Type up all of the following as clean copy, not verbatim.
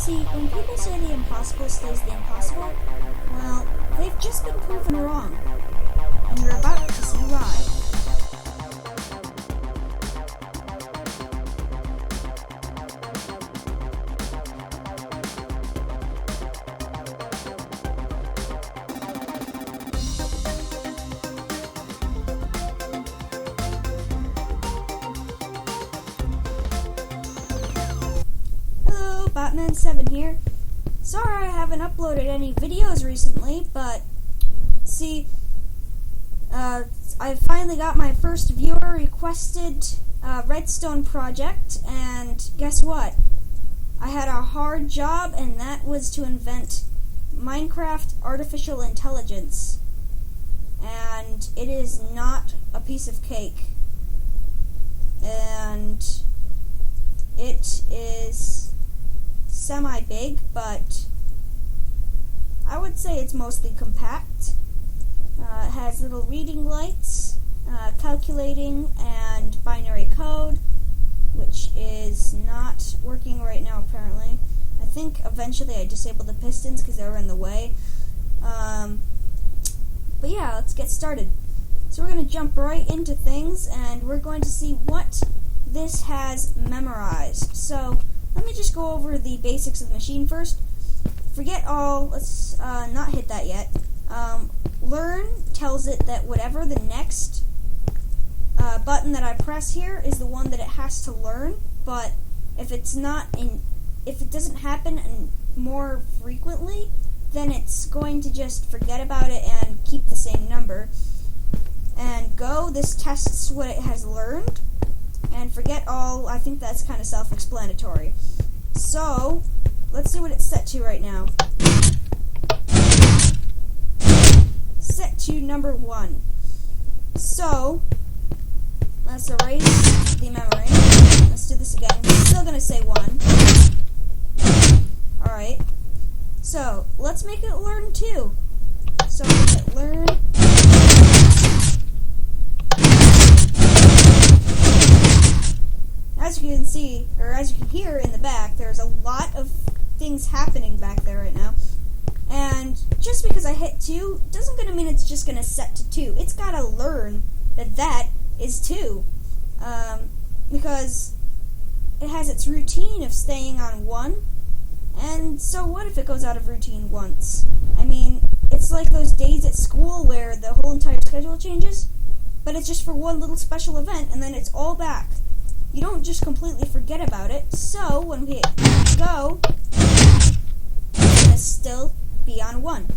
See, when people say the impossible stays the impossible, well, they've just been proven wrong. And you're about to see why. Batman7 here. Sorry I haven't uploaded any videos recently, but see, I finally got my first viewer requested Redstone project, and guess what? I had a hard job, and that was to invent Minecraft artificial intelligence. And it is not a piece of cake. And it is semi-big, but I would say it's mostly compact. It has little reading lights, calculating, and binary code, which is not working right now apparently. I think eventually I disabled the pistons because they were in the way. But yeah, let's get started. So we're going to jump right into things, and we're going to see what this has memorized. So let me just go over the basics of the machine first. Forget all, let's not hit that yet. Learn tells it that whatever the next button that I press here is the one that it has to learn, but if it doesn't happen more frequently, then it's going to just forget about it and keep the same number. And go, this tests what it has learned. And forget all, I think that's kind of self-explanatory. So, let's see what it's set to right now. Set to number 1. So, let's erase the memory. Let's do this again. It's still going to say 1. Alright. So, let's make it learn 2. So, make it learn. As you can see, or as you can hear in the back, there's a lot of things happening back there right now. And just because I hit 2 doesn't gonna mean it's just gonna set to 2. It's gotta learn that that is 2. Because it has its routine of staying on 1. And so what if it goes out of routine once? I mean, it's like those days at school where the whole entire schedule changes, but it's just for one little special event, and then it's all back. You don't just completely forget about it, so when we hit go, it's going to still be on 1.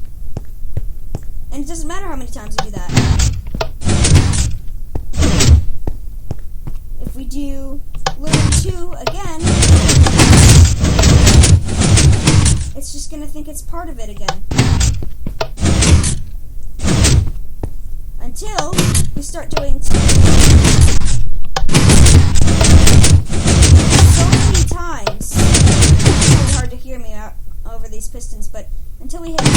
And it doesn't matter how many times you do that. If we do learn 2 again, it's just going to think it's part of it again. Until we start doing 2. Times. It's really hard to hear me out over these pistons, but until we hit so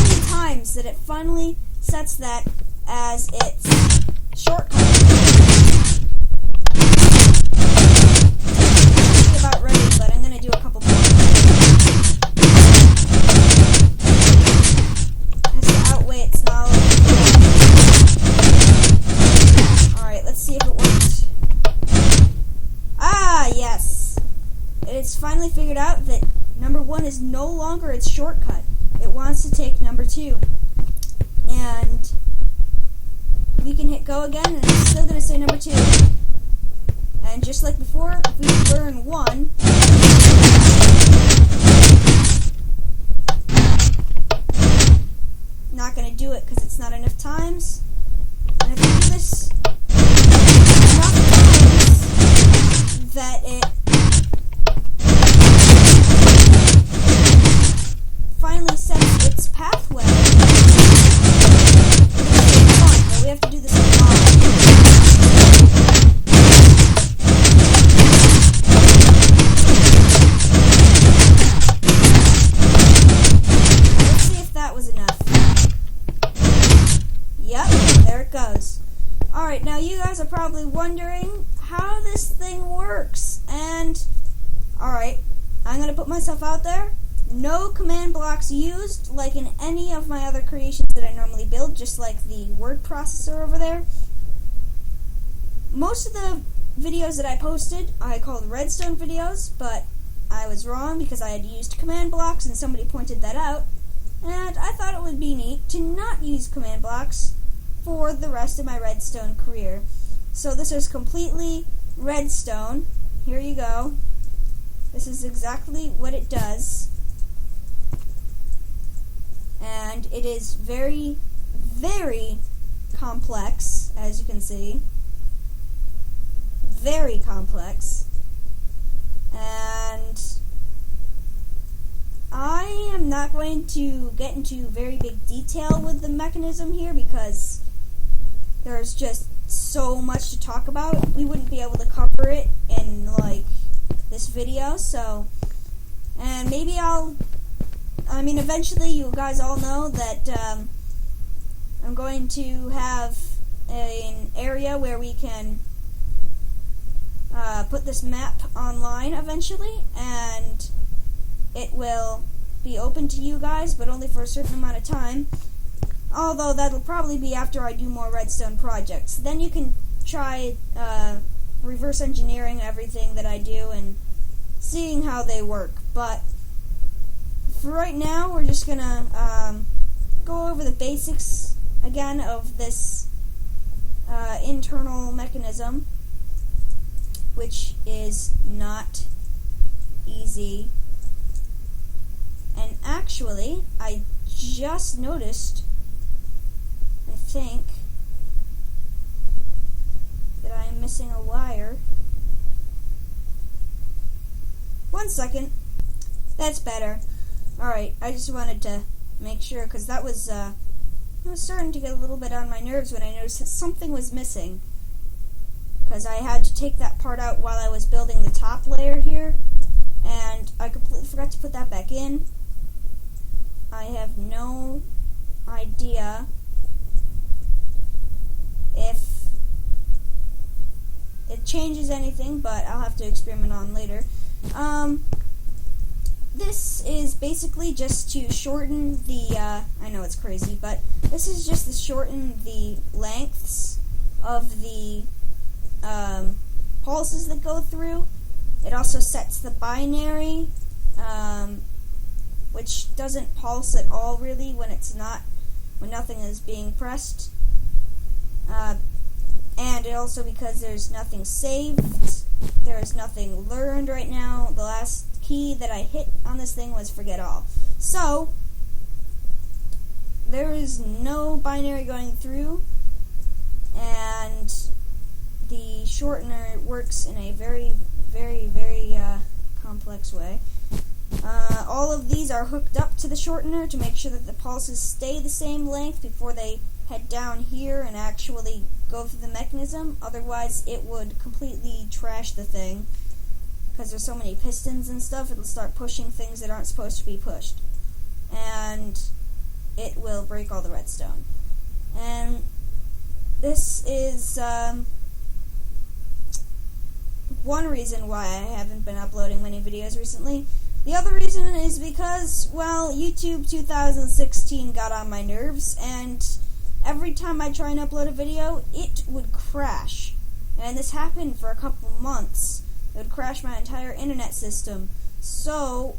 many times that it finally sets that as its shortcut. I'm about ready, but I'm going to do a couple more. It has to outweigh its knowledge. Alright, let's see if it works. Yes, it's finally figured out that number 1 is no longer its shortcut. It wants to take number 2. And we can hit go again, and it's still going to say number 2. And just like before, if we learn 1, not going to do it because it's not enough times. And if we do this enough times, that it finally sets its pathway. It's fun, but we have to do this a lot. myself out there. No command blocks used, like in any of my other creations that I normally build, just like the word processor over there. Most of the videos that I posted I called redstone videos, but I was wrong because I had used command blocks and somebody pointed that out. And I thought it would be neat to not use command blocks for the rest of my redstone career. So this is completely redstone. Here you go. This is exactly what it does. And it is very, very complex, as you can see. Very complex. And I am not going to get into very big detail with the mechanism here because there's just so much to talk about. We wouldn't be able to cover it in like this video, so and maybe eventually you guys all know that I'm going to have an area where we can put this map online eventually, and it will be open to you guys, but only for a certain amount of time. Although that'll probably be after I do more redstone projects. Then you can try reverse engineering everything that I do and seeing how they work. But for right now, we're just gonna go over the basics again of this internal mechanism, which is not easy. And actually, I just noticed, I think, that I am missing a wire. 1 second. That's better. Alright, I just wanted to make sure, because that was, it was starting to get a little bit on my nerves when I noticed that something was missing. Because I had to take that part out while I was building the top layer here, and I completely forgot to put that back in. I have no idea if it changes anything, but I'll have to experiment on later. This is basically just to shorten the, I know it's crazy, but this is just to shorten the lengths of the pulses that go through. It also sets the binary, which doesn't pulse at all really when nothing is being pressed. And it also, because there's nothing saved, there's nothing learned right now. The last key that I hit on this thing was forget all. So, there is no binary going through, and the shortener works in a very, very, very complex way. All of these are hooked up to the shortener to make sure that the pulses stay the same length before they head down here and actually go through the mechanism. Otherwise, it would completely trash the thing. Because there's so many pistons and stuff, it'll start pushing things that aren't supposed to be pushed. And it will break all the redstone. And this is one reason why I haven't been uploading many videos recently. The other reason is because, well, YouTube 2016 got on my nerves, and every time I try and upload a video, it would crash. And this happened for a couple months. It would crash my entire internet system. So,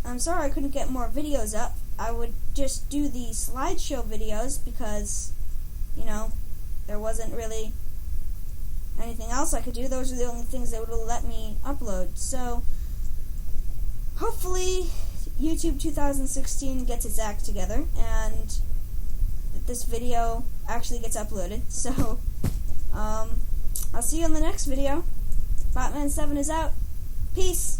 I'm sorry I couldn't get more videos up. I would just do the slideshow videos because, you know, there wasn't really anything else I could do. Those are the only things that would let me upload. So, hopefully, YouTube 2016 gets its act together and that this video actually gets uploaded. So, I'll see you on the next video. Botman7 is out. Peace.